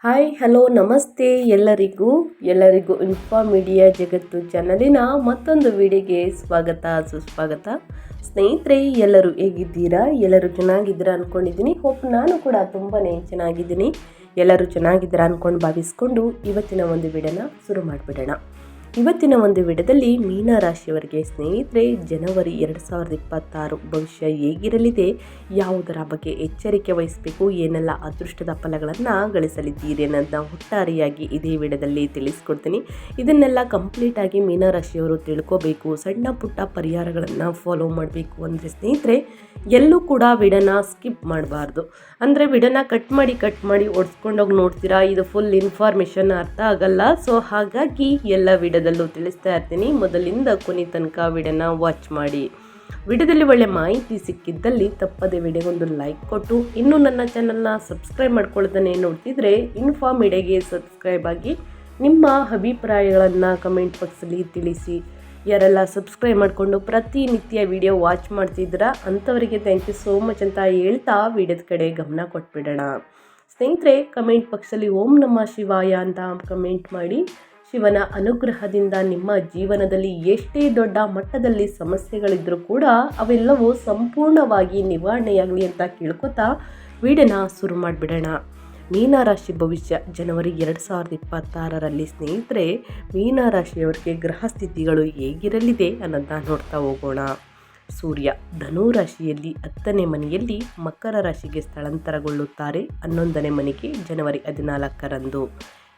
Hi hello ನಮಸ್ತೆ ಎಲ್ಲರಿಗೂ info media ಜಗತ್ತು ಚಾನಲಿನ ಮತ್ತೊಂದು ವಿಡಿಯೋಗೆ ಸ್ವಾಗತ ಸುಸ್ವಾಗತ. ಸ್ನೇಹಿತರೆ, ಎಲ್ಲರೂ ಹೇಗಿದ್ದೀರಾ? ಎಲ್ಲರೂ ಚೆನ್ನಾಗಿದ್ದೀರಾ ಅಂದ್ಕೊಂಡಿದ್ದೀನಿ. ಹೋಪ್ ನಾನು ಕೂಡ ತುಂಬಾ ಚೆನ್ನಾಗಿದ್ದೀನಿ. ಎಲ್ಲರೂ ಚೆನ್ನಾಗಿದ್ದೀರಾ ಅಂದ್ಕೊಂಡು ಭಾವಿಸ್ಕೊಂಡು ಇವತ್ತಿನ ಒಂದು ವಿಡಿಯೋನ ಶುರು ಮಾಡಿಬಿಡೋಣ. ಇವತ್ತಿನ ಒಂದು ವಿಡಿಯೋದಲ್ಲಿ ಮೀನರಾಶಿಯವರಿಗೆ ಸ್ನೇಹಿತರೆ ಜನವರಿ 2026 ಭವಿಷ್ಯ ಹೇಗಿರಲಿದೆ, ಯಾವುದರ ಬಗ್ಗೆ ಎಚ್ಚರಿಕೆ ವಹಿಸಬೇಕು, ಏನೆಲ್ಲ ಅದೃಷ್ಟದ ಫಲಗಳನ್ನು ಗಳಿಸಲಿದ್ದೀರಿ ಅನ್ನೋದನ್ನ ಒಟ್ಟಾರೆಯಾಗಿ ಇದೇ ವಿಡಿಯೋದಲ್ಲಿ ತಿಳಿಸ್ಕೊಡ್ತೀನಿ. ಇದನ್ನೆಲ್ಲ ಕಂಪ್ಲೀಟಾಗಿ ಮೀನರಾಶಿಯವರು ತಿಳ್ಕೋಬೇಕು, ಸಣ್ಣ ಪುಟ್ಟ ಪರಿಹಾರಗಳನ್ನು ಫಾಲೋ ಮಾಡಬೇಕು ಅಂದರೆ ಸ್ನೇಹಿತರೆ ಎಲ್ಲೂ ಕೂಡ ವಿಡಿಯೋನ ಸ್ಕಿಪ್ ಮಾಡಬಾರ್ದು. ಅಂದರೆ ವಿಡಿಯೋನ ಕಟ್ ಮಾಡಿ ಓಡಿಸ್ಕೊಂಡೋಗಿ ನೋಡ್ತೀರಾ, ಇದು ಫುಲ್ ಇನ್ಫಾರ್ಮೇಷನ್ ಅರ್ಥ ಆಗಲ್ಲ. ಸೊ ಹಾಗಾಗಿ ಎಲ್ಲ ವಿಡಿಯೋದಲ್ಲೂ ತಿಳಿಸ್ತಾ ಇರ್ತೀನಿ. ಮೊದಲಿಂದ ಕೊನೆ ತನಕ ವಿಡಿಯೋನ ವಾಚ್ ಮಾಡಿ. ವಿಡಿಯೋದಲ್ಲಿ ಒಳ್ಳೆ ಮಾಹಿತಿ ಸಿಕ್ಕಿದ್ದಲ್ಲಿ ತಪ್ಪದೆ ವಿಡಿಯೋಗೊಂದು ಲೈಕ್ ಕೊಟ್ಟು, ಇನ್ನೂ ನನ್ನ ಚಾನಲ್ನ ಸಬ್ಸ್ಕ್ರೈಬ್ ಮಾಡ್ಕೊಳ್ತಾನೆ ನೋಡ್ತಿದ್ರೆ ಇನ್ಫಾ ಮೀಡಿಯಾಗೆ ಸಬ್ಸ್ಕ್ರೈಬ್ ಆಗಿ ನಿಮ್ಮ ಅಭಿಪ್ರಾಯಗಳನ್ನು ಕಮೆಂಟ್ ಬಾಕ್ಸಲ್ಲಿ ತಿಳಿಸಿ. ಯಾರೆಲ್ಲ ಸಬ್ಸ್ಕ್ರೈಬ್ ಮಾಡಿಕೊಂಡು ಪ್ರತಿನಿತ್ಯ ವಿಡಿಯೋ ವಾಚ್ ಮಾಡ್ತಿದ್ದೀರಾ ಅಂಥವರಿಗೆ ಥ್ಯಾಂಕ್ ಯು ಸೋ ಮಚ್ ಅಂತ ಹೇಳ್ತಾ ವಿಡಿಯೋದ ಕಡೆ ಗಮನ ಕೊಟ್ಬಿಡೋಣ. ಸ್ನೇಹಿತರೆ, ಕಮೆಂಟ್ ಬಾಕ್ಸಲ್ಲಿ ಓಂ ನಮಃ ಶಿವಾಯ ಅಂತ ಕಮೆಂಟ್ ಮಾಡಿ. ಶಿವನ ಅನುಗ್ರಹದಿಂದ ನಿಮ್ಮ ಜೀವನದಲ್ಲಿ ಎಷ್ಟೇ ದೊಡ್ಡ ಮಟ್ಟದಲ್ಲಿ ಸಮಸ್ಯೆಗಳಿದ್ರೂ ಕೂಡ ಅವೆಲ್ಲವೂ ಸಂಪೂರ್ಣವಾಗಿ ನಿವಾರಣೆಯಾಗಲಿ ಅಂತ ಕೇಳ್ಕೊತಾ ವಿಡಿಯೋನ ಶುರು ಮಾಡಿಬಿಡೋಣ. ಮೀನರಾಶಿ ಭವಿಷ್ಯ ಜನವರಿ 2026ರಲ್ಲಿ ಸ್ನೇಹಿತರೆ ಮೀನರಾಶಿಯವರಿಗೆ ಗ್ರಹ ಸ್ಥಿತಿಗಳು ಹೇಗಿರಲಿದೆ ಅನ್ನೋದನ್ನ ನೋಡ್ತಾ ಹೋಗೋಣ. ಸೂರ್ಯ ಧನು ರಾಶಿಯಲ್ಲಿ 10ನೇ ಮನೆಯಲ್ಲಿ ಮಕರ ರಾಶಿಗೆ ಸ್ಥಳಾಂತರಗೊಳ್ಳುತ್ತಾರೆ. 11ನೇ ಮನೆಗೆ ಜನವರಿ 14ರಂದು.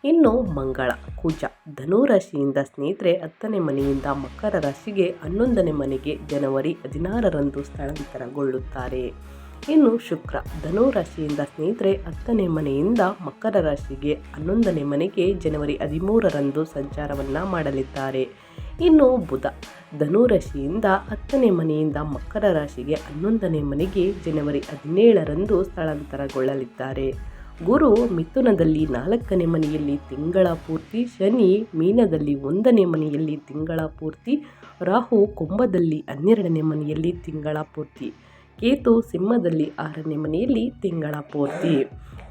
ಇನ್ನು ಮಂಗಳ ಕುಜ ಧನು ರಾಶಿಯಿಂದ ಸ್ನೇಹಿತರೆ 10ನೇ ಮನೆಯಿಂದ ಮಕರ ರಾಶಿಗೆ 11ನೇ ಮನೆಗೆ ಜನವರಿ 16ರಂದು ಸ್ಥಳಾಂತರಗೊಳ್ಳುತ್ತಾರೆ. ಇನ್ನು ಶುಕ್ರ ಧನು ರಾಶಿಯಿಂದ ಸ್ನೇಹಿತರೆ 10ನೇ ಮನೆಯಿಂದ ಮಕರ ರಾಶಿಗೆ 11ನೇ ಮನೆಗೆ ಜನವರಿ 13ರಂದು ಸಂಚಾರವನ್ನು ಮಾಡಲಿದ್ದಾರೆ. ಇನ್ನು ಬುಧ ಧನು ರಾಶಿಯಿಂದ 10ನೇ ಮನೆಯಿಂದ ಮಕರ ರಾಶಿಗೆ 11ನೇ ಮನೆಗೆ ಜನವರಿ 17ರಂದು ಸ್ಥಳಾಂತರಗೊಳ್ಳಲಿದ್ದಾರೆ. ಗುರು ಮಿಥುನದಲ್ಲಿ 4ನೇ ಮನೆಯಲ್ಲಿ ತಿಂಗಳ ಪೂರ್ತಿ, ಶನಿ ಮೀನದಲ್ಲಿ 1ನೇ ಮನೆಯಲ್ಲಿ ತಿಂಗಳ ಪೂರ್ತಿ, ರಾಹು ಕುಂಭದಲ್ಲಿ 12ನೇ ಮನೆಯಲ್ಲಿ ತಿಂಗಳ ಪೂರ್ತಿ, ಕೇತು ಸಿಂಹದಲ್ಲಿ 6ನೇ ಮನೆಯಲ್ಲಿ ತಿಂಗಳ ಪೂರ್ತಿ.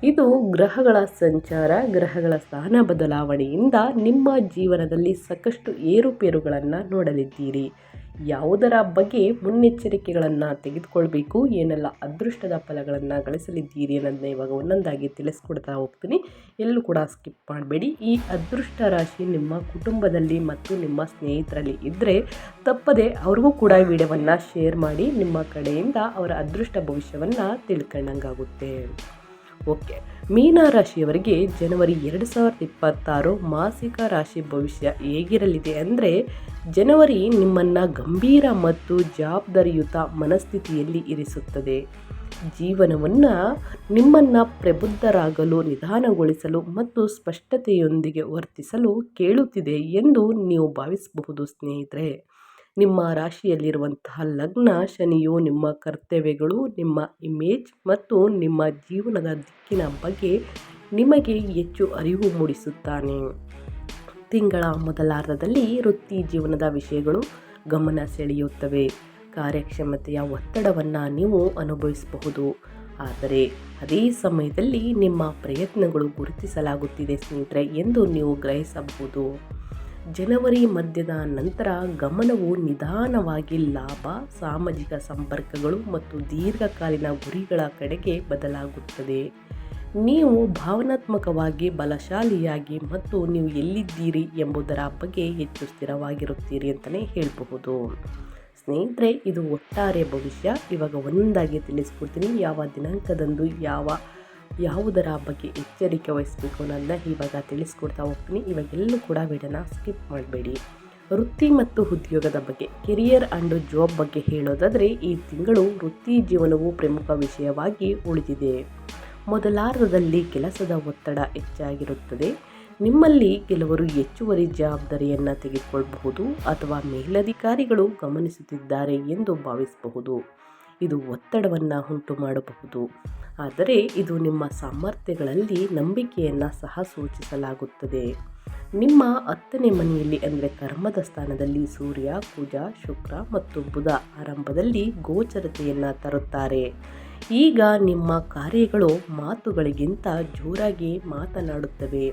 ಇದು ಗ್ರಹಗಳ ಸಂಚಾರ, ಗ್ರಹಗಳ ಸ್ಥಾನ ಬದಲಾವಣೆಯಿಂದ ನಿಮ್ಮ ಜೀವನದಲ್ಲಿ ಸಾಕಷ್ಟು ಏರುಪೇರುಗಳನ್ನು ನೋಡಲಿದ್ದೀರಿ. ಯಾವುದರ ಬಗ್ಗೆ ಮುನ್ನೆಚ್ಚರಿಕೆಗಳನ್ನು ತೆಗೆದುಕೊಳ್ಬೇಕು, ಏನೆಲ್ಲ ಅದೃಷ್ಟದ ಫಲಗಳನ್ನು ಗಳಿಸಲಿದ್ದೀರಿ ಅನ್ನೋದನ್ನ ಇವಾಗ ಒಂದೊಂದಾಗಿ ತಿಳಿಸ್ಕೊಡ್ತಾ ಹೋಗ್ತೀನಿ. ಎಲ್ಲೂ ಕೂಡ ಸ್ಕಿಪ್ ಮಾಡಬೇಡಿ. ಈ ಅದೃಷ್ಟ ರಾಶಿ ನಿಮ್ಮ ಕುಟುಂಬದಲ್ಲಿ ಮತ್ತು ನಿಮ್ಮ ಸ್ನೇಹಿತರಲ್ಲಿ ಇದ್ದರೆ ತಪ್ಪದೆ ಅವ್ರಿಗೂ ಕೂಡ ಈ ವಿಡಿಯೋವನ್ನು ಶೇರ್ ಮಾಡಿ. ನಿಮ್ಮ ಕಡೆಯಿಂದ ಅವರ ಅದೃಷ್ಟ ಭವಿಷ್ಯವನ್ನು ತಿಳ್ಕೊಂಡಂಗಾಗುತ್ತೆ. ಓಕೆ, ಮೀನರಾಶಿಯವರಿಗೆ ಜನವರಿ 2026 ಮಾಸಿಕ ರಾಶಿ ಭವಿಷ್ಯ ಹೇಗಿರಲಿದೆ ಅಂದರೆ, ಜನವರಿ ನಿಮ್ಮನ್ನು ಗಂಭೀರ ಮತ್ತು ಜವಾಬ್ದಾರಿಯುತ ಮನಸ್ಥಿತಿಯಲ್ಲಿ ಇರಿಸುತ್ತದೆ. ಜೀವನವನ್ನು ನಿಮ್ಮನ್ನು ಪ್ರಬುದ್ಧರಾಗಲು, ನಿಧಾನಗೊಳಿಸಲು ಮತ್ತು ಸ್ಪಷ್ಟತೆಯೊಂದಿಗೆ ವರ್ತಿಸಲು ಕೇಳುತ್ತಿದೆ ಎಂದು ನೀವು ಭಾವಿಸಬಹುದು. ಸ್ನೇಹಿತರೆ, ನಿಮ್ಮ ರಾಶಿಯಲ್ಲಿರುವಂತಹ ಲಗ್ನ ಶನಿಯು ನಿಮ್ಮ ಕರ್ತವ್ಯಗಳು, ನಿಮ್ಮ ಇಮೇಜ್ ಮತ್ತು ನಿಮ್ಮ ಜೀವನದ ದಿಕ್ಕಿನ ಬಗ್ಗೆ ನಿಮಗೆ ಹೆಚ್ಚು ಅರಿವು ಮೂಡಿಸುತ್ತಾನೆ. ತಿಂಗಳ ಮೊದಲಾರ್ಧದಲ್ಲಿ ವೃತ್ತಿ ಜೀವನದ ವಿಷಯಗಳು ಗಮನ ಸೆಳೆಯುತ್ತವೆ. ಕಾರ್ಯಕ್ಷಮತೆಯ ಒತ್ತಡವನ್ನು ನೀವು ಅನುಭವಿಸಬಹುದು, ಆದರೆ ಅದೇ ಸಮಯದಲ್ಲಿ ನಿಮ್ಮ ಪ್ರಯತ್ನಗಳು ಗುರುತಿಸಲಾಗುತ್ತಿದೆ ಸ್ನೇಹಿತರೆ ಎಂದು ನೀವು ಗ್ರಹಿಸಬಹುದು. ಜನವರಿ ಮಧ್ಯದ ನಂತರ ಗಮನವು ನಿಧಾನವಾಗಿ ಲಾಭ, ಸಾಮಾಜಿಕ ಸಂಪರ್ಕಗಳು ಮತ್ತು ದೀರ್ಘಕಾಲೀನ ಗುರಿಗಳ ಕಡೆಗೆ ಬದಲಾಗುತ್ತದೆ. ನೀವು ಭಾವನಾತ್ಮಕವಾಗಿ ಬಲಶಾಲಿಯಾಗಿ ಮತ್ತು ನೀವು ಎಲ್ಲಿದ್ದೀರಿ ಎಂಬುದರ ಬಗ್ಗೆ ಹೆಚ್ಚು ಸ್ಥಿರವಾಗಿರುತ್ತೀರಿ ಅಂತಲೇ ಹೇಳಬಹುದು. ಸ್ನೇಹಿತರೆ, ಇದು ಒಟ್ಟಾರೆ ಭವಿಷ್ಯ. ಇವಾಗ ಒಂದಾಗಿ ತಿಳಿಸ್ಕೊಡ್ತೀನಿ. ಯಾವ ದಿನಾಂಕದಂದು ಯಾವುದರ ಬಗ್ಗೆ ಎಚ್ಚರಿಕೆ ವಹಿಸಬೇಕು ಅನ್ನೋದನ್ನ ಇವಾಗ ತಿಳಿಸ್ಕೊಡ್ತಾ ಹೋಗ್ತೀನಿ. ಇವಾಗೆಲ್ಲೂ ಕೂಡ ವಿಡಿಯೋನ ಸ್ಕಿಪ್ ಮಾಡಬೇಡಿ. ವೃತ್ತಿ ಮತ್ತು ಉದ್ಯೋಗದ ಬಗ್ಗೆ, ಕೆರಿಯರ್ ಆ್ಯಂಡ್ ಜಾಬ್ ಬಗ್ಗೆ ಹೇಳೋದಾದರೆ, ಈ ತಿಂಗಳು ವೃತ್ತಿ ಜೀವನವು ಪ್ರಮುಖ ವಿಷಯವಾಗಿ ಉಳಿದಿದೆ. ಮೊದಲಾರ್ಧದಲ್ಲಿ ಕೆಲಸದ ಒತ್ತಡ ಹೆಚ್ಚಾಗಿರುತ್ತದೆ. ನಿಮ್ಮಲ್ಲಿ ಕೆಲವರು ಹೆಚ್ಚುವರಿ ಜವಾಬ್ದಾರಿಯನ್ನು ತೆಗೆದುಕೊಳ್ಳಬಹುದು ಅಥವಾ ಮೇಲಧಿಕಾರಿಗಳು ಗಮನಿಸುತ್ತಿದ್ದಾರೆ ಎಂದು ಭಾವಿಸಬಹುದು. ಇದು ಒತ್ತಡವನ್ನು ಉಂಟು ಮಾಡಬಹುದು, ಆದರೆ ಇದು ನಿಮ್ಮ ಸಾಮರ್ಥ್ಯಗಳಲ್ಲಿ ನಂಬಿಕೆಯನ್ನು ಸಹ ಸೂಚಿಸಲಾಗುತ್ತದೆ. ನಿಮ್ಮ 10ನೇ ಮನೆಯಲ್ಲಿ ಅಂದರೆ ಕರ್ಮದ ಸ್ಥಾನದಲ್ಲಿ ಸೂರ್ಯ, ಕುಜ, ಶುಕ್ರ ಮತ್ತು ಬುಧ ಆರಂಭದಲ್ಲಿ ಗೋಚರತೆಯನ್ನು ತರುತ್ತಾರೆ. ಈಗ ನಿಮ್ಮ ಕಾರ್ಯಗಳು ಮಾತುಗಳಿಗಿಂತ ಜೋರಾಗಿ ಮಾತನಾಡುತ್ತವೆ.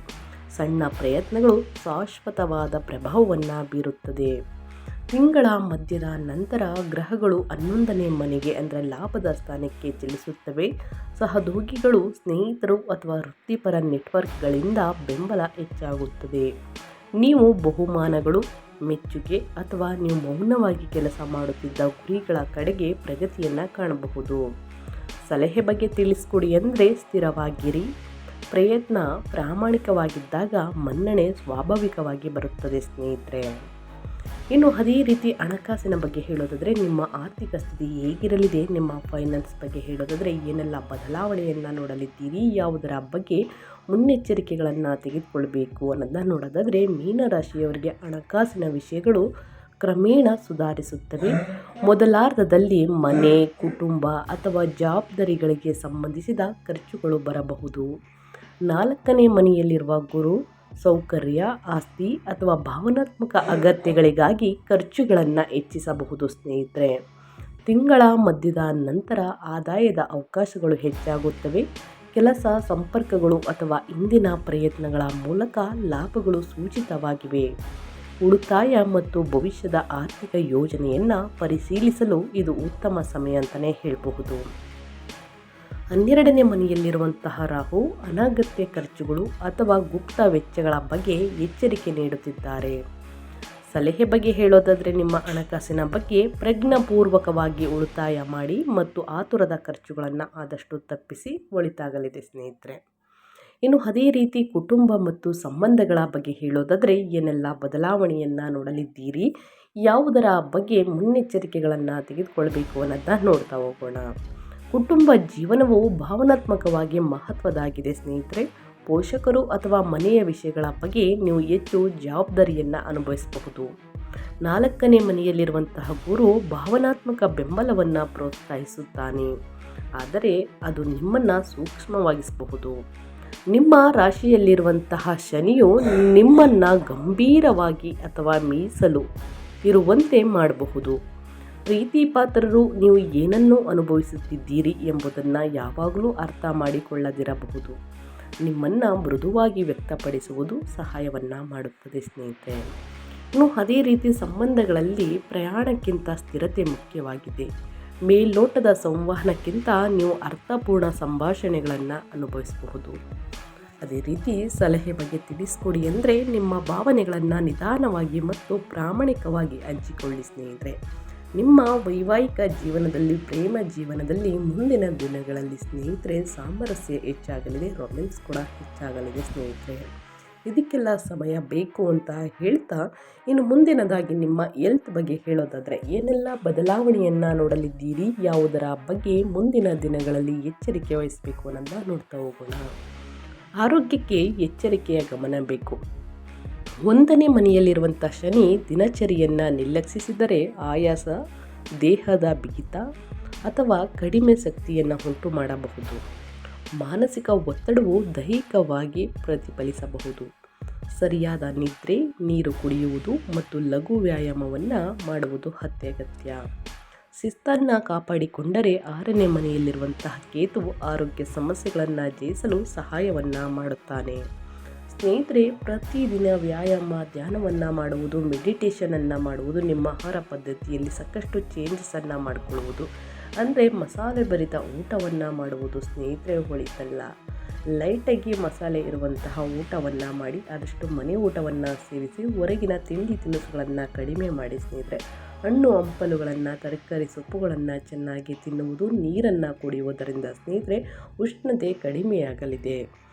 ಸಣ್ಣ ಪ್ರಯತ್ನಗಳು ಶಾಶ್ವತವಾದ ಪ್ರಭಾವವನ್ನು ಬೀರುತ್ತದೆ. ತಿಂಗಳ ಮಧ್ಯದ ನಂತರ ಗ್ರಹಗಳು 11ನೇ ಮನೆಗೆ ಅಂದರೆ ಲಾಭದ ಸ್ಥಾನಕ್ಕೆ ಚಲಿಸುತ್ತವೆ. ಸಹೋದ್ಯೋಗಿಗಳು, ಸ್ನೇಹಿತರು ಅಥವಾ ವೃತ್ತಿಪರ ನೆಟ್ವರ್ಕ್ಗಳಿಂದ ಬೆಂಬಲ ಹೆಚ್ಚಾಗುತ್ತದೆ. ನೀವು ಬಹುಮಾನಗಳು, ಮೆಚ್ಚುಗೆ ಅಥವಾ ನೀವು ಮೌನವಾಗಿ ಕೆಲಸ ಮಾಡುತ್ತಿದ್ದ ಗುರಿಗಳ ಕಡೆಗೆ ಪ್ರಗತಿಯನ್ನು ಕಾಣಬಹುದು. ಸಲಹೆ ಬಗ್ಗೆ ತಿಳಿಸ್ಕೊಡಿ ಅಂದರೆ ಸ್ಥಿರವಾಗಿರಿ. ಪ್ರಯತ್ನ ಪ್ರಾಮಾಣಿಕವಾಗಿದ್ದಾಗ ಮನ್ನಣೆ ಸ್ವಾಭಾವಿಕವಾಗಿ ಬರುತ್ತದೆ ಸ್ನೇಹಿತರೆ. ಇನ್ನು ಅದೇ ರೀತಿ ಹಣಕಾಸಿನ ಬಗ್ಗೆ ಹೇಳೋದಾದರೆ ನಿಮ್ಮ ಆರ್ಥಿಕ ಸ್ಥಿತಿ ಹೇಗಿರಲಿದೆ, ನಿಮ್ಮ ಫೈನಾನ್ಸ್ ಬಗ್ಗೆ ಹೇಳೋದಾದರೆ ಏನೆಲ್ಲ ಬದಲಾವಣೆಯನ್ನು ನೋಡಲಿದ್ದೀರಿ, ಯಾವುದರ ಬಗ್ಗೆ ಮುನ್ನೆಚ್ಚರಿಕೆಗಳನ್ನು ತೆಗೆದುಕೊಳ್ಬೇಕು ಅನ್ನೋದನ್ನ ನೋಡೋದಾದರೆ ಮೀನರಾಶಿಯವರಿಗೆ ಹಣಕಾಸಿನ ವಿಷಯಗಳು ಕ್ರಮೇಣ ಸುಧಾರಿಸುತ್ತವೆ. ಮೊದಲಾರ್ಧದಲ್ಲಿ ಮನೆ, ಕುಟುಂಬ ಅಥವಾ ಜವಾಬ್ದಾರಿಗಳಿಗೆ ಸಂಬಂಧಿಸಿದ ಖರ್ಚುಗಳು ಬರಬಹುದು. 4ನೇ ಮನೆಯಲ್ಲಿರುವ ಗುರು ಸೌಕರ್ಯ, ಆಸ್ತಿ ಅಥವಾ ಭಾವನಾತ್ಮಕ ಅಗತ್ಯಗಳಿಗಾಗಿ ಖರ್ಚುಗಳನ್ನು ಹೆಚ್ಚಿಸಬಹುದು ಸ್ನೇಹಿತರೆ. ತಿಂಗಳ ಮಧ್ಯದ ನಂತರ ಆದಾಯದ ಅವಕಾಶಗಳು ಹೆಚ್ಚಾಗುತ್ತವೆ. ಕೆಲಸ, ಸಂಪರ್ಕಗಳು ಅಥವಾ ಇಂದಿನ ಪ್ರಯತ್ನಗಳ ಮೂಲಕ ಲಾಭಗಳು ಸೂಚಿತವಾಗಿವೆ. ಉಳಿತಾಯ ಮತ್ತು ಭವಿಷ್ಯದ ಆರ್ಥಿಕ ಯೋಜನೆಯನ್ನು ಪರಿಶೀಲಿಸಲು ಇದು ಉತ್ತಮ ಸಮಯ ಅಂತಲೇ ಹೇಳಬಹುದು. 12ನೇ ಮನೆಯಲ್ಲಿರುವಂತಹ ರಾಹು ಅನಗತ್ಯ ಖರ್ಚುಗಳು ಅಥವಾ ಗುಪ್ತ ವೆಚ್ಚಗಳ ಬಗ್ಗೆ ಎಚ್ಚರಿಕೆ ನೀಡುತ್ತಿದ್ದಾರೆ. ಸಲಹೆ ಬಗ್ಗೆ ಹೇಳೋದಾದರೆ ನಿಮ್ಮ ಹಣಕಾಸಿನ ಬಗ್ಗೆ ಪ್ರಜ್ಞಾಪೂರ್ವಕವಾಗಿ ಉಳಿತಾಯ ಮಾಡಿ ಮತ್ತು ಆತುರದ ಖರ್ಚುಗಳನ್ನು ಆದಷ್ಟು ತಪ್ಪಿಸಿ ಒಳಿತಾಗಲಿದೆ ಸ್ನೇಹಿತರೆ. ಇನ್ನು ಅದೇ ರೀತಿ ಕುಟುಂಬ ಮತ್ತು ಸಂಬಂಧಗಳ ಬಗ್ಗೆ ಹೇಳೋದಾದರೆ ಏನೆಲ್ಲ ಬದಲಾವಣೆಯನ್ನು ನೋಡಲಿದ್ದೀರಿ, ಯಾವುದರ ಬಗ್ಗೆ ಮುನ್ನೆಚ್ಚರಿಕೆಗಳನ್ನು ತೆಗೆದುಕೊಳ್ಬೇಕು ಅನ್ನೋದನ್ನ ನೋಡ್ತಾ ಹೋಗೋಣ. ಕುಟುಂಬ ಜೀವನವು ಭಾವನಾತ್ಮಕವಾಗಿ ಮಹತ್ವದಾಗಿದೆ ಸ್ನೇಹಿತರೆ. ಪೋಷಕರು ಅಥವಾ ಮನೆಯ ವಿಷಯಗಳ ಬಗ್ಗೆ ನೀವು ಹೆಚ್ಚು ಜವಾಬ್ದಾರಿಯನ್ನು ಅನುಭವಿಸಬಹುದು. 4ನೇ ಮನೆಯಲ್ಲಿರುವಂತಹ ಗುರು ಭಾವನಾತ್ಮಕ ಬೆಂಬಲವನ್ನು ಪ್ರೋತ್ಸಾಹಿಸುತ್ತಾನೆ, ಆದರೆ ಅದು ನಿಮ್ಮನ್ನು ಸೂಕ್ಷ್ಮವಾಗಿಸಬಹುದು. ನಿಮ್ಮ ರಾಶಿಯಲ್ಲಿರುವಂತಹ ಶನಿಯು ನಿಮ್ಮನ್ನು ಗಂಭೀರವಾಗಿ ಅಥವಾ ಮೀಸಲು ಇರುವಂತೆ ಮಾಡಬಹುದು. ಪ್ರೀತಿ ಪಾತ್ರರು ನೀವು ಏನನ್ನು ಅನುಭವಿಸುತ್ತಿದ್ದೀರಿ ಎಂಬುದನ್ನು ಯಾವಾಗಲೂ ಅರ್ಥ ಮಾಡಿಕೊಳ್ಳದಿರಬಹುದು. ನಿಮ್ಮನ್ನು ಮೃದುವಾಗಿ ವ್ಯಕ್ತಪಡಿಸುವುದು ಸಹಾಯವನ್ನು ಮಾಡುತ್ತದೆ ಸ್ನೇಹಿತರೆ. ಇನ್ನು ಅದೇ ರೀತಿ ಸಂಬಂಧಗಳಲ್ಲಿ ಪ್ರಯಾಣಕ್ಕಿಂತ ಸ್ಥಿರತೆ ಮುಖ್ಯವಾಗಿದೆ. ಮೇಲ್ನೋಟದ ಸಂವಹನಕ್ಕಿಂತ ನೀವು ಅರ್ಥಪೂರ್ಣ ಸಂಭಾಷಣೆಗಳನ್ನು ಅನುಭವಿಸಬಹುದು. ಅದೇ ರೀತಿ ಸಲಹೆ ಬಗ್ಗೆ ತಿಳಿಸ್ಕೊಡಿ ಅಂದರೆ ನಿಮ್ಮ ಭಾವನೆಗಳನ್ನು ನಿಧಾನವಾಗಿ ಮತ್ತು ಪ್ರಾಮಾಣಿಕವಾಗಿ ಹಂಚಿಕೊಳ್ಳಿ ಸ್ನೇಹಿತರೆ. ನಿಮ್ಮ ವೈವಾಹಿಕ ಜೀವನದಲ್ಲಿ, ಪ್ರೇಮ ಜೀವನದಲ್ಲಿ ಮುಂದಿನ ದಿನಗಳಲ್ಲಿ ಸ್ನೇಹಿತರೆ ಸಾಮರಸ್ಯ ಹೆಚ್ಚಾಗಲಿದೆ, ರೊಮ್ಯಾನ್ಸ್ ಕೂಡ ಹೆಚ್ಚಾಗಲಿದೆ ಸ್ನೇಹಿತರೆ. ಇದಕ್ಕೆಲ್ಲ ಸಮಯ ಬೇಕು ಅಂತ ಹೇಳ್ತಾ ಇನ್ನು ಮುಂದಿನದಾಗಿ ನಿಮ್ಮ ಹೆಲ್ತ್ ಬಗ್ಗೆ ಹೇಳೋದಾದರೆ ಏನೆಲ್ಲ ಬದಲಾವಣೆಯನ್ನು ನೋಡಲಿದ್ದೀರಿ, ಯಾವುದರ ಬಗ್ಗೆ ಮುಂದಿನ ದಿನಗಳಲ್ಲಿ ಎಚ್ಚರಿಕೆ ವಹಿಸಬೇಕು ಅನ್ನೋದನ್ನ ನೋಡ್ತಾ ಹೋಗೋಣ. ಆರೋಗ್ಯಕ್ಕೆ ಎಚ್ಚರಿಕೆಯ ಗಮನ ಬೇಕು. 1ನೇ ಮನೆಯಲ್ಲಿರುವಂಥ ಶನಿ ದಿನಚರಿಯನ್ನು ನಿರ್ಲಕ್ಷಿಸಿದರೆ ಆಯಾಸ, ದೇಹದ ಬಿಗಿತ ಅಥವಾ ಕಡಿಮೆ ಶಕ್ತಿಯನ್ನು ಉಂಟು ಮಾಡಬಹುದು. ಮಾನಸಿಕ ಒತ್ತಡವು ದೈಹಿಕವಾಗಿ ಪ್ರತಿಫಲಿಸಬಹುದು. ಸರಿಯಾದ ನಿದ್ರೆ, ನೀರು ಕುಡಿಯುವುದು ಮತ್ತು ಲಘು ವ್ಯಾಯಾಮವನ್ನು ಮಾಡುವುದು ಅತ್ಯಗತ್ಯ. ಶಿಸ್ತನ್ನು ಕಾಪಾಡಿಕೊಂಡರೆ 6ನೇ ಮನೆಯಲ್ಲಿರುವಂತಹ ಕೇತುವು ಆರೋಗ್ಯ ಸಮಸ್ಯೆಗಳನ್ನು ಜಯಿಸಲು ಸಹಾಯವನ್ನು ಮಾಡುತ್ತಾನೆ. ಸ್ನೇಹಿತರೆ, ಪ್ರತಿದಿನ ವ್ಯಾಯಾಮ, ಧ್ಯಾನವನ್ನು ಮಾಡುವುದು, ಮೆಡಿಟೇಷನನ್ನು ಮಾಡುವುದು, ನಿಮ್ಮ ಆಹಾರ ಪದ್ಧತಿಯಲ್ಲಿ ಸಾಕಷ್ಟು ಚೇಂಜಸನ್ನು ಮಾಡಿಕೊಳ್ಳುವುದು, ಅಂದರೆ ಮಸಾಲೆ ಭರಿತ ಊಟವನ್ನು ಮಾಡುವುದು ಸ್ನೇಹಿತರೆ ಒಳಿತಲ್ಲ. ಲೈಟಾಗಿ ಮಸಾಲೆ ಇರುವಂತಹ ಊಟವನ್ನು ಮಾಡಿ, ಆದಷ್ಟು ಮನೆ ಊಟವನ್ನು ಸೇವಿಸಿ, ಹೊರಗಿನ ತಿಂಡಿ ತಿನಿಸುಗಳನ್ನು ಕಡಿಮೆ ಮಾಡಿ ಸ್ನೇಹಿತರೆ. ಹಣ್ಣು ಹಂಪಲುಗಳನ್ನು, ತರಕಾರಿ ಸೊಪ್ಪುಗಳನ್ನು ಚೆನ್ನಾಗಿ ತಿನ್ನುವುದು, ನೀರನ್ನು ಕುಡಿಯುವುದರಿಂದ ಸ್ನೇಹಿತರೆ ಉಷ್ಣತೆ ಕಡಿಮೆಯಾಗಲಿದೆ.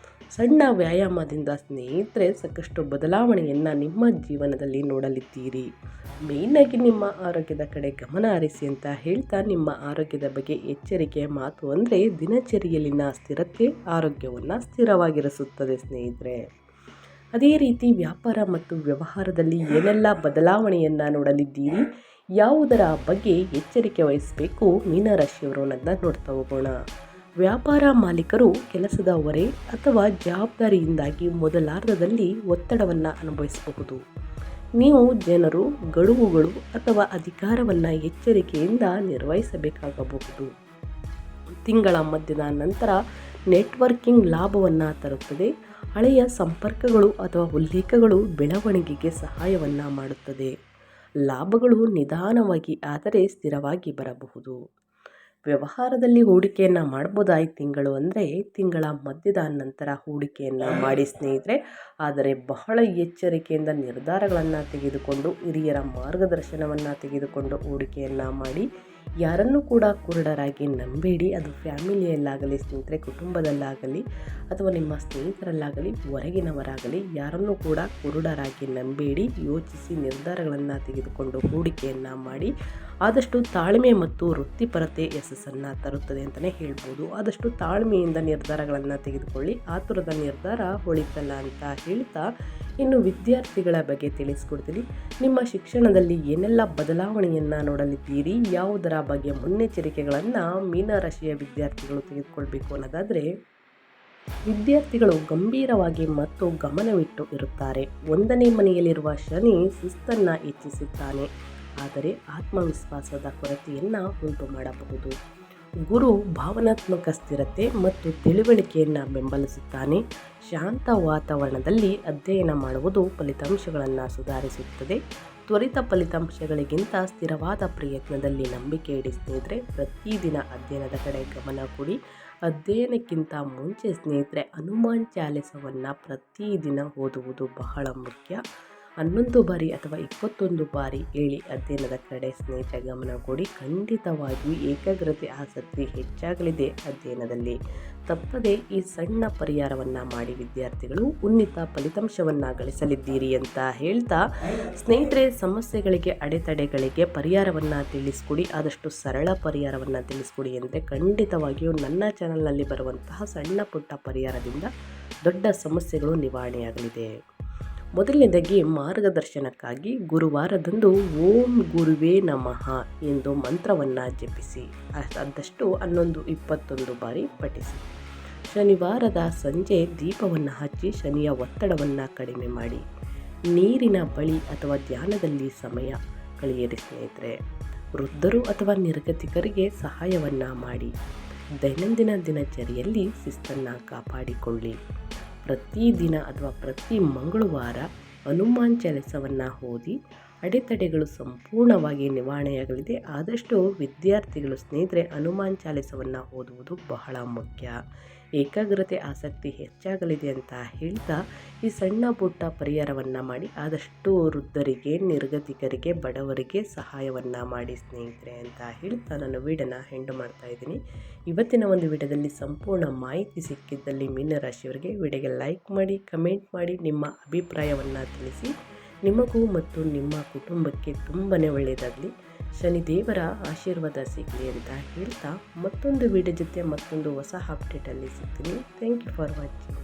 ಸಣ್ಣ ವ್ಯಾಯಾಮದಿಂದ ಸ್ನೇಹಿತರೆ ಸಾಕಷ್ಟು ಬದಲಾವಣೆಯನ್ನು ನಿಮ್ಮ ಜೀವನದಲ್ಲಿ ನೋಡಲಿದ್ದೀರಿ. ಮೇಯ್ನಾಗಿ ನಿಮ್ಮ ಆರೋಗ್ಯದ ಕಡೆ ಗಮನ ಹರಿಸಿ ಅಂತ ಹೇಳ್ತಾ, ನಿಮ್ಮ ಆರೋಗ್ಯದ ಬಗ್ಗೆ ಎಚ್ಚರಿಕೆಯ ಮಾತು ಅಂದರೆ ದಿನಚರಿಯಲ್ಲಿನ ಸ್ಥಿರತೆ ಆರೋಗ್ಯವನ್ನು ಸ್ಥಿರವಾಗಿರಿಸುತ್ತದೆ ಸ್ನೇಹಿತರೆ. ಅದೇ ರೀತಿ ವ್ಯಾಪಾರ ಮತ್ತು ವ್ಯವಹಾರದಲ್ಲಿ ಏನೆಲ್ಲ ಬದಲಾವಣೆಯನ್ನು ನೋಡಲಿದ್ದೀರಿ, ಯಾವುದರ ಬಗ್ಗೆ ಎಚ್ಚರಿಕೆ ವಹಿಸಬೇಕು ಮೀನರಾಶಿಯವರು ಅನ್ನೋದನ್ನ ನೋಡ್ತಾ ಹೋಗೋಣ. ವ್ಯಾಪಾರ ಮಾಲೀಕರು ಕೆಲಸದ ಹೊರೆ ಅಥವಾ ಜವಾಬ್ದಾರಿಯಿಂದಾಗಿ ಮೊದಲಾರ್ಧದಲ್ಲಿ ಒತ್ತಡವನ್ನು ಅನುಭವಿಸಬಹುದು. ನೀವು ಜನರು, ಗಡುವುಗಳು ಅಥವಾ ಅಧಿಕಾರವನ್ನು ಎಚ್ಚರಿಕೆಯಿಂದ ನಿರ್ವಹಿಸಬೇಕಾಗಬಹುದು. ತಿಂಗಳ ಮಧ್ಯದ ನಂತರ ನೆಟ್ವರ್ಕಿಂಗ್ ಲಾಭವನ್ನು ತರುತ್ತದೆ. ಹಳೆಯ ಸಂಪರ್ಕಗಳು ಅಥವಾ ಉಲ್ಲೇಖಗಳು ಬೆಳವಣಿಗೆಗೆ ಸಹಾಯವನ್ನು ಮಾಡುತ್ತದೆ. ಲಾಭಗಳು ನಿಧಾನವಾಗಿ ಆದರೆ ಸ್ಥಿರವಾಗಿ ಬರಬಹುದು. ವ್ಯವಹಾರದಲ್ಲಿ ಹೂಡಿಕೆಯನ್ನು ಮಾಡ್ಬೋದಾ ಈ ತಿಂಗಳು ಅಂದರೆ ತಿಂಗಳ ಮಧ್ಯದ ನಂತರ ಹೂಡಿಕೆಯನ್ನು ಮಾಡಿ ಸ್ನೇಹಿತರೆ. ಆದರೆ ಬಹಳ ಎಚ್ಚರಿಕೆಯಿಂದ ನಿರ್ಧಾರಗಳನ್ನು ತೆಗೆದುಕೊಂಡು ಹಿರಿಯರ ಮಾರ್ಗದರ್ಶನವನ್ನು ತೆಗೆದುಕೊಂಡು ಹೂಡಿಕೆಯನ್ನು ಮಾಡಿ. ಯಾರನ್ನೂ ಕೂಡ ಕುರುಡರಾಗಿ ನಂಬೇಡಿ. ಅದು ಫ್ಯಾಮಿಲಿಯಲ್ಲಾಗಲಿ ಸ್ನೇಹಿತರೆ, ಕುಟುಂಬದಲ್ಲಾಗಲಿ ಅಥವಾ ನಿಮ್ಮ ಸ್ನೇಹಿತರಲ್ಲಾಗಲಿ ಹೊರಗಿನವರಾಗಲಿ ಯಾರನ್ನೂ ಕೂಡ ಕುರುಡರಾಗಿ ನಂಬೇಡಿ. ಯೋಚಿಸಿ ನಿರ್ಧಾರಗಳನ್ನು ತೆಗೆದುಕೊಂಡು ಹೂಡಿಕೆಯನ್ನು ಮಾಡಿ. ಆದಷ್ಟು ತಾಳ್ಮೆ ಮತ್ತು ವೃತ್ತಿಪರತೆ ಯಶಸ್ಸನ್ನು ತರುತ್ತದೆ ಅಂತಲೇ ಹೇಳ್ಬೋದು. ಆದಷ್ಟು ತಾಳ್ಮೆಯಿಂದ ನಿರ್ಧಾರಗಳನ್ನು ತೆಗೆದುಕೊಳ್ಳಿ. ಆತುರದ ನಿರ್ಧಾರ ಹೊಳಿತಲ್ಲ ಅಂತ ಹೇಳ್ತಾ ಇನ್ನು ವಿದ್ಯಾರ್ಥಿಗಳ ಬಗ್ಗೆ ತಿಳಿಸ್ಕೊಡ್ತೀನಿ. ನಿಮ್ಮ ಶಿಕ್ಷಣದಲ್ಲಿ ಏನೆಲ್ಲ ಬದಲಾವಣೆಯನ್ನು ನೋಡಲಿದ್ದೀರಿ, ಯಾವುದರ ಬಗ್ಗೆ ಮುನ್ನೆಚ್ಚರಿಕೆಗಳನ್ನು ಮೀನರಾಶಿಯ ವಿದ್ಯಾರ್ಥಿಗಳು ತೆಗೆದುಕೊಳ್ಬೇಕು ಅನ್ನೋದಾದರೆ, ವಿದ್ಯಾರ್ಥಿಗಳು ಗಂಭೀರವಾಗಿ ಮತ್ತು ಗಮನವಿಟ್ಟು ಇರುತ್ತಾರೆ. 1ನೇ ಮನೆಯಲ್ಲಿರುವ ಶನಿ ಶಿಸ್ತನ್ನು ಹೆಚ್ಚಿಸುತ್ತಾನೆ, ಆದರೆ ಆತ್ಮವಿಶ್ವಾಸದ ಕೊರತೆಯನ್ನು ಉಂಟು ಮಾಡಬಹುದು. ಗುರು ಭಾವನಾತ್ಮಕ ಸ್ಥಿರತೆ ಮತ್ತು ತಿಳುವಳಿಕೆಯನ್ನು ಬೆಂಬಲಿಸುತ್ತಾನೆ. ಶಾಂತ ವಾತಾವರಣದಲ್ಲಿ ಅಧ್ಯಯನ ಮಾಡುವುದು ಫಲಿತಾಂಶಗಳನ್ನು ಸುಧಾರಿಸುತ್ತದೆ. ತ್ವರಿತ ಫಲಿತಾಂಶಗಳಿಗಿಂತ ಸ್ಥಿರವಾದ ಪ್ರಯತ್ನದಲ್ಲಿ ನಂಬಿಕೆ ಇಡಿ ಸ್ನೇಹಿತರೆ. ಪ್ರತಿದಿನ ಅಧ್ಯಯನದ ಕಡೆ ಗಮನ ಕೊಡಿ. ಅಧ್ಯಯನಕ್ಕಿಂತ ಮುಂಚೆ ಸ್ನೇಹಿತರೆ ಹನುಮಾನ್ ಚಾಲಿಸವನ್ನು ಪ್ರತಿದಿನ ಓದುವುದು ಬಹಳ ಮುಖ್ಯ. 11 ಬಾರಿ ಅಥವಾ 21 ಬಾರಿ ಹೇಳಿ ಅಧ್ಯಯನದ ಕಡೆ ಸ್ನೇಹಿತರೆ ಗಮನ ಕೊಡಿ. ಖಂಡಿತವಾಗಿಯೂ ಏಕಾಗ್ರತೆ ಆಸಕ್ತಿ ಹೆಚ್ಚಾಗಲಿದೆ ಅಧ್ಯಯನದಲ್ಲಿ. ತಪ್ಪದೆ ಈ ಸಣ್ಣ ಪರಿಹಾರವನ್ನು ಮಾಡಿ ವಿದ್ಯಾರ್ಥಿಗಳು ಉನ್ನತ ಫಲಿತಾಂಶವನ್ನು ಗಳಿಸಲಿದ್ದೀರಿ ಅಂತ ಹೇಳ್ತಾ ಸ್ನೇಹಿತರೆ, ಸಮಸ್ಯೆಗಳಿಗೆ ಅಡೆತಡೆಗಳಿಗೆ ಪರಿಹಾರವನ್ನು ತಿಳಿಸ್ಕೊಡಿ. ಆದಷ್ಟು ಸರಳ ಪರಿಹಾರವನ್ನು ತಿಳಿಸ್ಕೊಡಿ ಅಂದರೆ ಖಂಡಿತವಾಗಿಯೂ ನನ್ನ ಚಾನಲ್ನಲ್ಲಿ ಬರುವಂತಹ ಸಣ್ಣ ಪುಟ್ಟ ಪರಿಹಾರದಿಂದ ದೊಡ್ಡ ಸಮಸ್ಯೆಗಳು ನಿವಾರಣೆಯಾಗಲಿದೆ. ಮೊದಲನೇದಾಗಿ ಮಾರ್ಗದರ್ಶನಕ್ಕಾಗಿ ಗುರುವಾರದಂದು ಓಂ ಗುರುವೇ ನಮಃ ಎಂದು ಮಂತ್ರವನ್ನು ಜಪಿಸಿ. ಆದಷ್ಟು 11-21 ಬಾರಿ ಪಠಿಸಿ. ಶನಿವಾರದ ಸಂಜೆ ದೀಪವನ್ನು ಹಚ್ಚಿ ಶನಿಯ ಒತ್ತಡವನ್ನು ಕಡಿಮೆ ಮಾಡಿ. ನೀರಿನ ಬಳಿ ಅಥವಾ ಧ್ಯಾನದಲ್ಲಿ ಸಮಯ ಕಳೆಯಿರಿ ಸ್ನೇಹಿತರೆ. ವೃದ್ಧರು ಅಥವಾ ನಿರ್ಗತಿಕರಿಗೆ ಸಹಾಯವನ್ನು ಮಾಡಿ. ದೈನಂದಿನ ದಿನಚರಿಯಲ್ಲಿ ಶಿಸ್ತನ್ನು ಕಾಪಾಡಿಕೊಳ್ಳಿ. ಪ್ರತಿದಿನ ಅಥವಾ ಪ್ರತಿ ಮಂಗಳವಾರ ಹನುಮಾನ್ ಚಾಲಿಸವನ್ನು ಓದಿ. ಅಡೆತಡೆಗಳು ಸಂಪೂರ್ಣವಾಗಿ ನಿವಾರಣೆಯಾಗಲಿದೆ. ಆದಷ್ಟು ವಿದ್ಯಾರ್ಥಿಗಳು ಸ್ನೇಹಿತರೆ ಹನುಮಾನ್ ಚಾಲಿಸವನ್ನು ಓದುವುದು ಬಹಳ ಮುಖ್ಯ. ಏಕಾಗ್ರತೆ ಆಸಕ್ತಿ ಹೆಚ್ಚಾಗಲಿದೆ ಅಂತ ಹೇಳ್ತಾ ಈ ಸಣ್ಣ ಪುಟ್ಟ ಪರಿಹಾರವನ್ನು ಮಾಡಿ. ಆದಷ್ಟು ವೃದ್ಧರಿಗೆ, ನಿರ್ಗತಿಕರಿಗೆ, ಬಡವರಿಗೆ ಸಹಾಯವನ್ನು ಮಾಡಿ ಸ್ನೇಹಿತರೆ ಅಂತ ಹೇಳ್ತಾ ನಾನು ವಿಡಿಯೋನ ಎಂಡ್ ಮಾಡ್ತಾ ಇದ್ದೀನಿ. ಇವತ್ತಿನ ಒಂದು ವಿಡಿಯೋದಲ್ಲಿ ಸಂಪೂರ್ಣ ಮಾಹಿತಿ ಸಿಕ್ಕಿದ್ದಲ್ಲಿ ಮೀನರಾಶಿಯವರಿಗೆ ವಿಡಿಯೋಗೆ ಲೈಕ್ ಮಾಡಿ, ಕಮೆಂಟ್ ಮಾಡಿ, ನಿಮ್ಮ ಅಭಿಪ್ರಾಯವನ್ನು ತಿಳಿಸಿ. ನಿಮಗೂ ಮತ್ತು ನಿಮ್ಮ ಕುಟುಂಬಕ್ಕೆ ತುಂಬಾ ಒಳ್ಳೆಯದಾಗಲಿ. ಶನಿದೇವರ ಆಶೀರ್ವಾದ ಸಿಗಲಿ ಅಂತ ಹೇಳ್ತಾ ಮತ್ತೊಂದು ವಿಡಿಯೋ ಜೊತೆ ಮತ್ತೊಂದು ಹೊಸ ಅಪ್ಡೇಟಲ್ಲಿ ಸಿಗ್ತೀನಿ. Thank you for watching.